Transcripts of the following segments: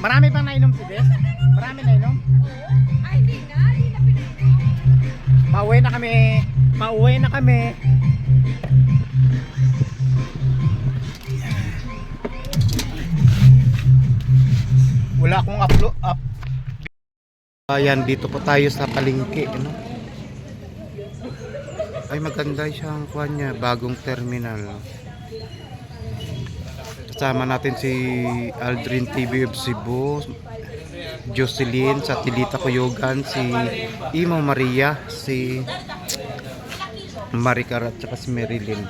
Marami pang nainom si Bes? Marami nainom? Ay, di na pinainom. Pauwi na kami. Pauwi na kami. Wala akong upload up. Ayan, dito po tayo sa palengke, ano? Ay, maganda siyang kuha niya, bagong terminal. Kasama natin si Aldrin TV of Cebu, Jocelyn, sa Tilita Kuyogan, si Imo Maria, si Maricar at saka si Marilyn.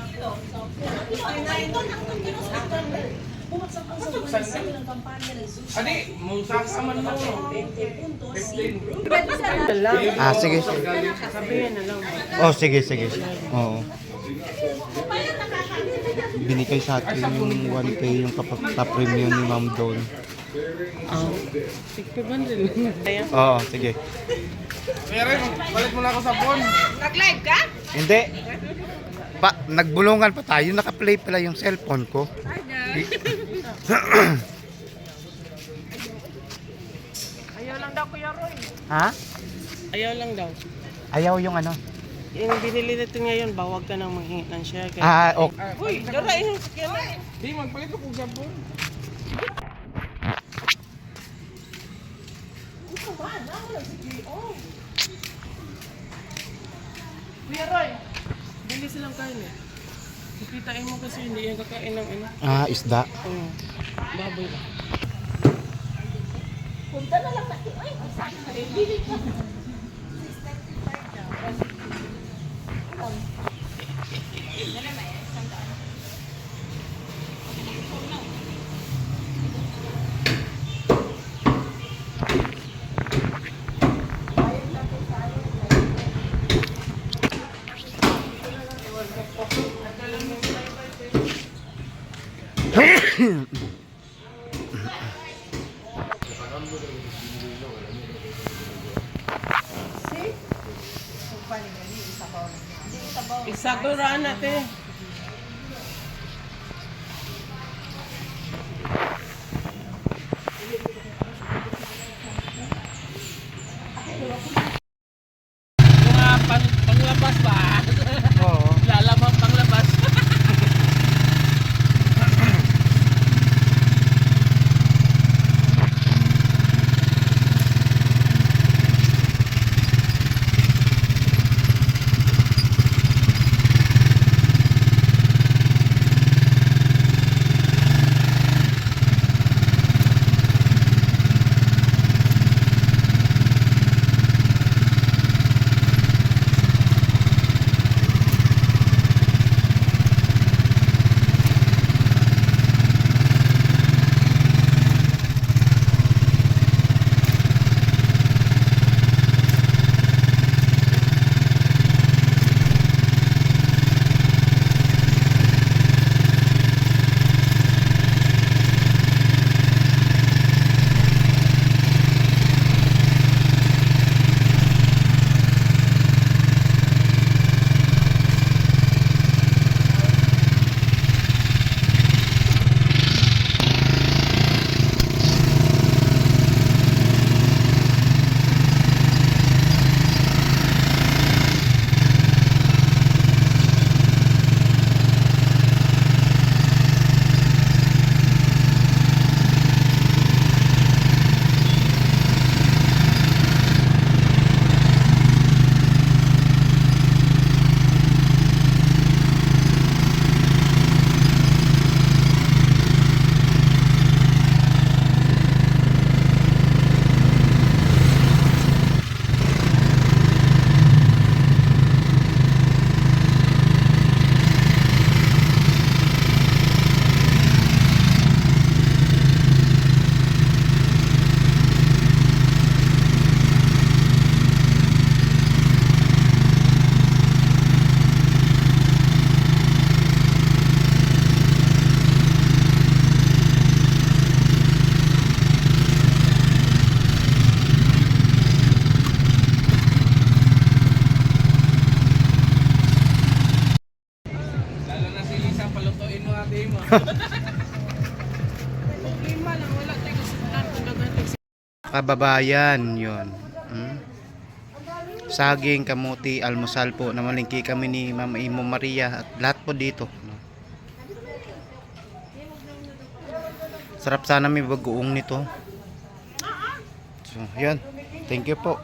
Ah, sige. Oh, sige, sige. Oo. Binigay sa atin yung 1K yung kapag-premium ni Ma'am Dawn. Oo, sige. Meron, balik mo na ako sa phone. Nag-live ka? Hindi. Nagbulungan pa tayo, naka-play pala yung cellphone ko. Ayaw lang daw, Kuya Roy. Ha? Ayaw lang daw. Ayaw yung ano? Yung binili nito ngayon, bawag ka nang manghingi ng share. Ah, okay. Uy, dara yung sakyan na. Di, magpalit ko sa phone. Kuya Roy, bili silang kain eh. Kikitain mo kasi hindi yan kakain ng ano. Ah, isda. Baboy ba? Punta na lang natin. Ay, bili ka. Isaguraan natin. Mga panglabas ba? Oo. Lalamang panglabas. palutuin mo ate mo. Lima lang, wala tayo kasundan kung dagan kababayan. Yun. Saging, kamuti, almusal po. Namalingki kami ni Mama Imo Maria at lahat po dito. Sarap sana may bagoong nito. So, yun. Thank you po.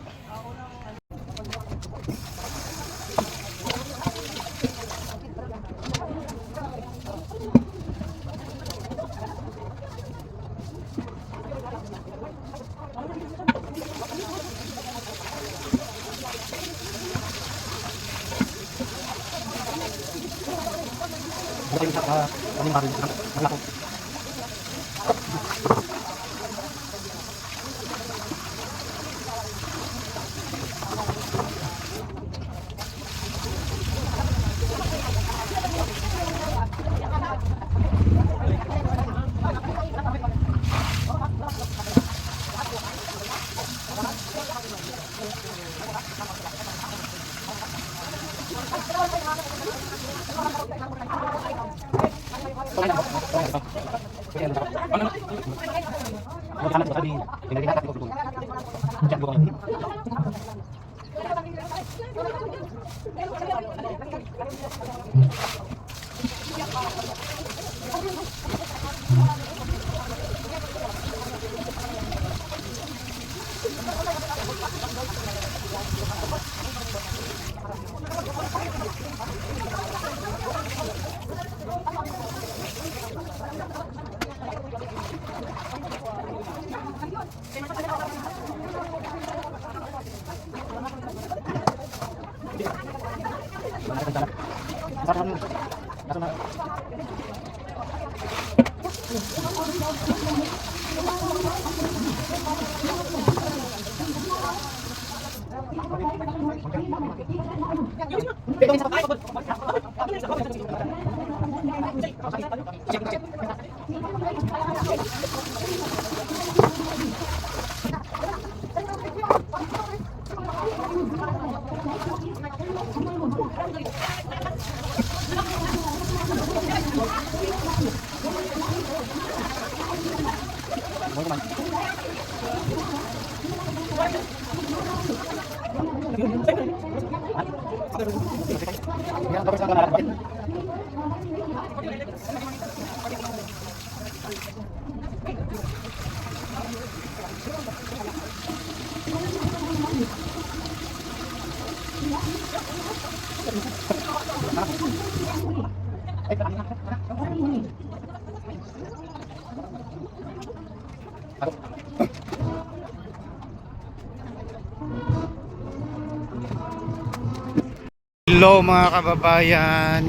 Hello mga kababayan.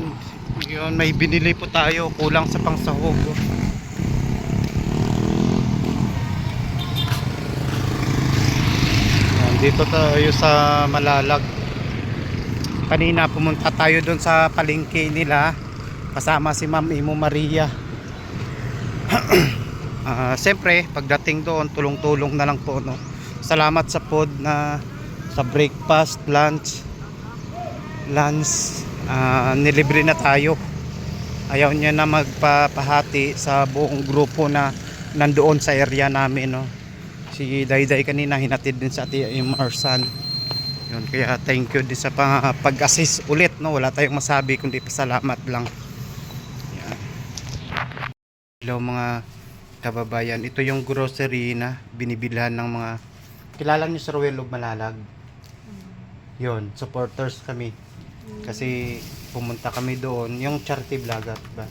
Yun, may binili po tayo, kulang sa pangsahog. Dito tayo sa Malalag. Kanina pumunta tayo doon sa palengke nila kasama si Ma'am Imo Maria. Siyempre pagdating doon tulong-tulong na lang po, no? Salamat sa food na sa breakfast, lunch, nilibre na tayo. Ayaw niya na magpapahati sa buong grupo na nandoon sa area namin, no? Si Dayday kanina hinatid din sa Ate Marsan. Yun, kaya thank you din sa pag-assist ulit, no? Wala tayong masabi kundi pasalamat lang. Yan. Hello mga kababayan, ito yung grocery na binibilhan ng mga kilala niyo sa Ruel of Malalag. Yun, supporters kami. Kasi pumunta kami doon, yung charity vlogger ba?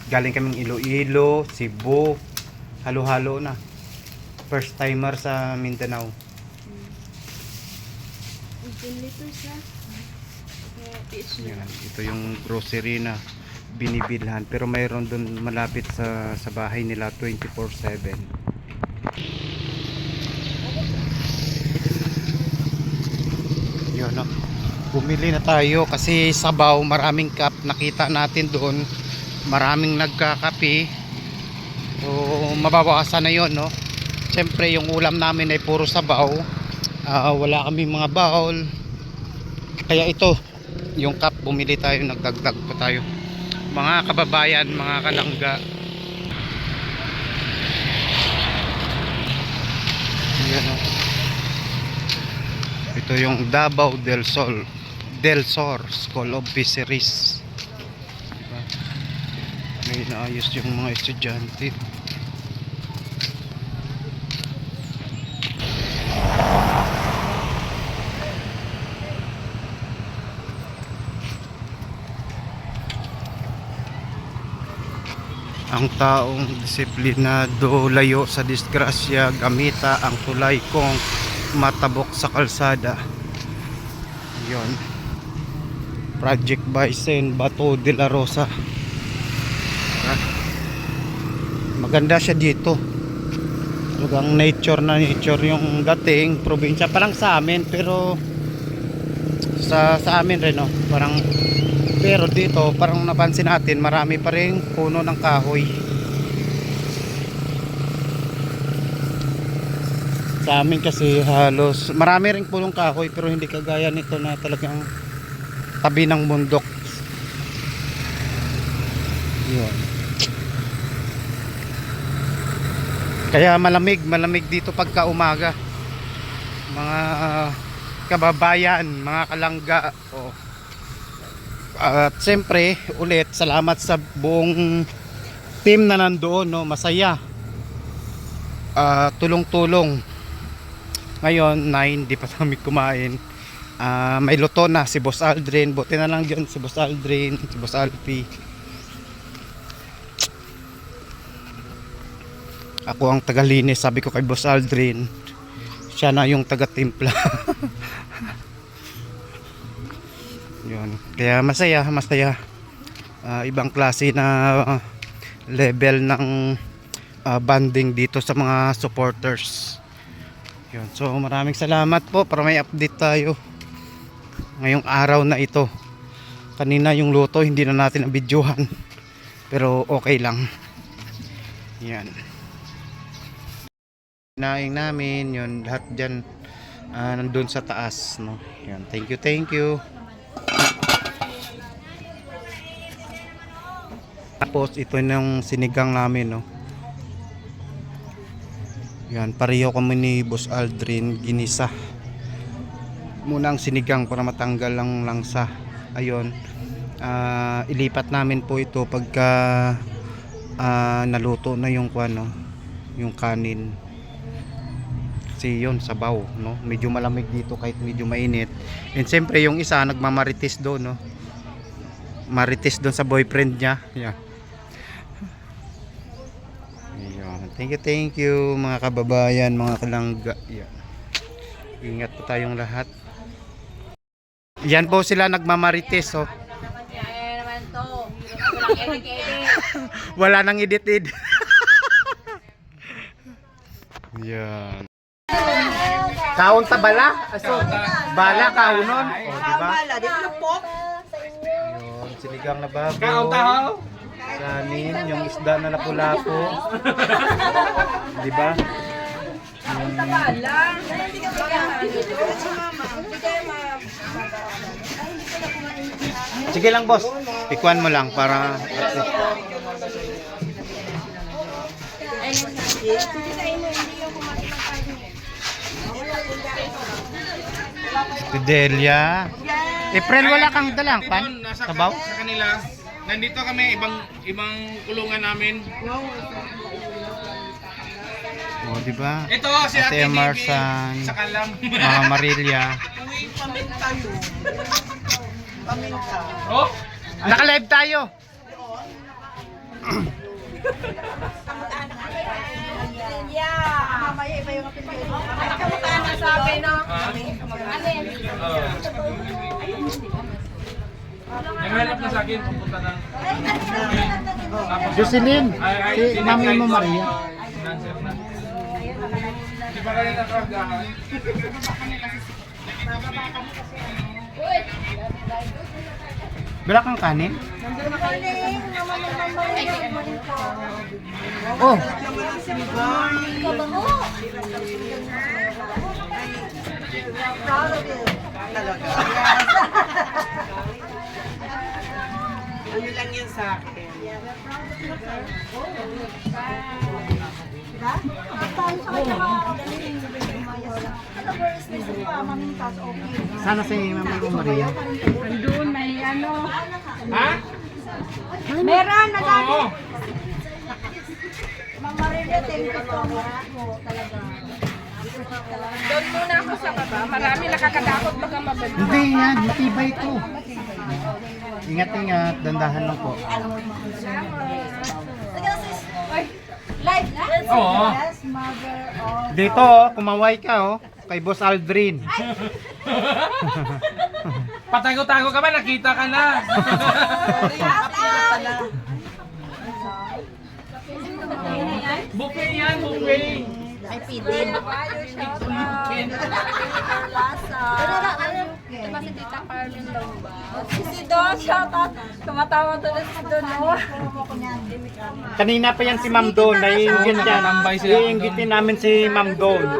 Galing kaming Iloilo, Cebu, halo-halo na. First timer sa Mindanao. Yan, ito yung grocery na binibilhan, pero mayroon doon malapit sa bahay nila 24/7. Yun, no? Bumili na tayo kasi sabaw, maraming cup nakita natin doon, maraming nagkakape. So mababawasan na yon, no? Siyempre yung ulam namin ay puro sabaw, wala kaming mga bowl, kaya ito yung cup bumili tayo, nagdagdag pa tayo mga kababayan, mga kalangga. Yan, oh. Ito yung Davao del Sur School of Fisheries. Diba? May inaayos yung mga estudyante. Ang taong disiplinado, layo sa disgrasya, gamita ang tulay kong matabok sa kalsada. Yon. Project Bison, Bato de la Rosa. Maganda siya dito. Lugang nature na nature yung dating. Probinsya pa lang sa amin, pero sa amin rin, no? Parang, pero dito parang napansin natin marami pa rin puno ng kahoy. Sa amin kasi halos marami ring punong kahoy, pero hindi kagaya nito na talagang tabi ng bundok. Yun. Kaya malamig dito pagka umaga. Mga kababayan, mga kalangga. Oh. At siyempre ulit salamat sa buong team na nandoon, no? Masaya. Tulong-tulong. Ngayon 9 di pa kami kumain. May luto na si Boss Aldrin. Buti na lang dyan si Boss Aldrin, si Boss Alpi. Ako ang tagalinis, sabi ko kay Boss Aldrin. Siya na yung taga-timpla. Yun. Kaya masaya. Ibang klase na level ng bonding dito sa mga supporters. Yun. So maraming salamat po para may update tayo ngayong araw na ito. Kanina yung luto hindi na natin nabidyohan, pero okay lang. Yan. Kinain namin yun lahat dyan, nandun sa taas, no? Yan. Thank you. Tapos ito yung sinigang namin, no? Yan, pareho kami ni Boss Aldrin, ginisa muna ang sinigang para matanggal ang langsa. Ayun, ilipat namin po ito pagka naluto na yung ano, yung kanin. Kasi yun, sabaw, no? Medyo malamig dito kahit medyo mainit. And siyempre yung isa nagmamarites doon, no? Marites doon sa boyfriend niya. Yeah. Thank you mga kababayan, mga kalangga. Yeah. Ingat po tayong lahat. Yan po sila nagmamarites, oh. Naman to. Walang edit. Wala nang edit. Yan. Kaon ta bala? Aso, bala kaunon. Oh, di ba? Bala, di ba po? Yun, sinigang na baboy. Kaon tahaw. Kanin, yung isda na lapu-lapu. Di ba? Sige lang, boss. Pikuan mo lang para Delia. April, wala kang dalang pan? Nasa Sabaw? sa kanila. Nandito kami ibang kulungan namin. Oh, di ba? Ito si Ate Ate Emerson, Bibi sa Kalam. Mama Marilia. Oh, Naka-live tayo. Mamaya iba yung kamukha na sabi, no? naghanap na sa akin pupunta ng Jocelyn, si mami mo Maria. Nancer na. Di ba kayo nakagahan? Wala kang kanin? Oh. Ano lang yan sa akin. Diba? Sana si Ma'am Imo Maria. Andun, may ano. Ha? Meron na dami. Oo. Mamarili, thank you so much po talaga. Doon muna ako sa baba. Marami nakakatakot baka mabalik. Hindi yan, matibay ito. Ingat-ingat, dandahan lang po. Live, Oo. yes, mother of... Dito, oh, kumaway ka, oh. Kay Boss Aldrin. Patago-tago ka ba? Nakita ka na. Buffet yan, buffet. Ay, pidin. Diba si Tita Carmen daw ba? Si Don, shout out. Tumatawa to na si Don. Kanina pa yan si Ma'am Don, naiingit yan. Tambay sila. Iinggitin namin si Ma'am Don. Oh.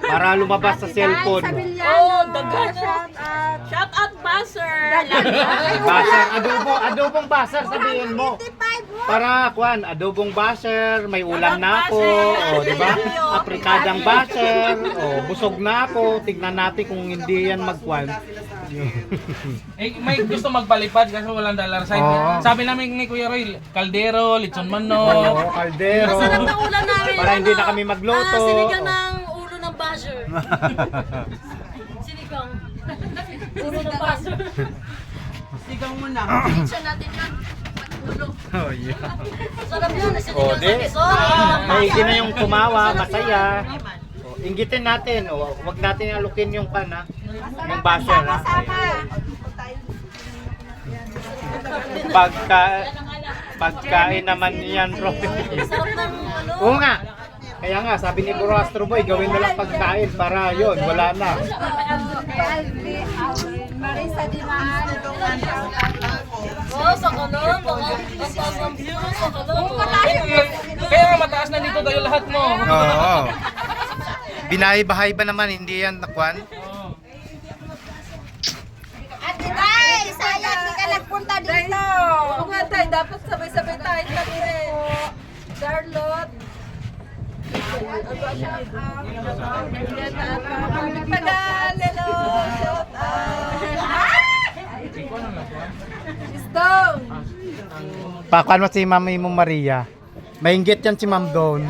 Para lumabas sa cellphone. Oh, dagan. Shout out. Shout out, Buzzer! Basher, adobong basher sabihin mo. Para kuan, adobong basher, may ulam na ako, oh, di ba? Aprikadang basher, oh, busog na ako. Tignan natin kung hindi yan magkuan. Eh, may gusto magpalipad kasi walang dollar sign. Oo. Sabi namin ni Kuya Roy, kaldero, lechon manok. Oh, kaldero. ulam namin, Para hindi na kami magluto. sinigang ng ulo ng buzzer. Sinigang. Ulo ng buzzer. Sigang mo na. Pizza natin yan. Ulo. Oh, yeah. Sarap yun. Oh, Sinigang di. sa Quezon. Maigi na yung tumawa, masaya. Oh, inggitin natin, oh, wag natin alukin yung pana, yung basher. Ha? Pagkain naman yan, bro. Sarap ng ano. Oo nga. Kaya nga, sabi ni Bro Astro Boy, gawin na lang pagkain para yon wala na. Marisa Dimaan. Oh, sa kanon. Baka ang taas ng view. Sa kanon. Kaya nga mataas na dito tayo lahat mo. Oo. Binahay-bahay ba naman, hindi yan nakwan? Ate Tay, sayang di ka nagpunta dito. Oo nga, Tay. Dapat sabay-sabay tayo kami rin. Charlotte. Tagal, hello. Shout out. Pakuan mo si Ma'am Imo Maria. Mainggit yan si Ma'am Don.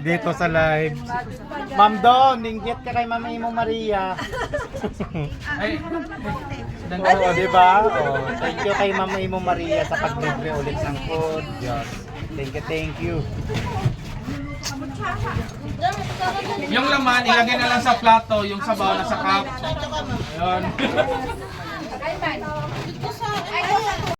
Dito sa live. Ma'am Don, inggit ka kay Ma'am Imo Maria. Ay, Oo, di ba? Oh, thank you kay Ma'am Imo Maria sa paglibre ulit ng food. Yes. Thank you. yung laman, ilagay na lang sa plato, yung sabaw na sa cup. Ayun.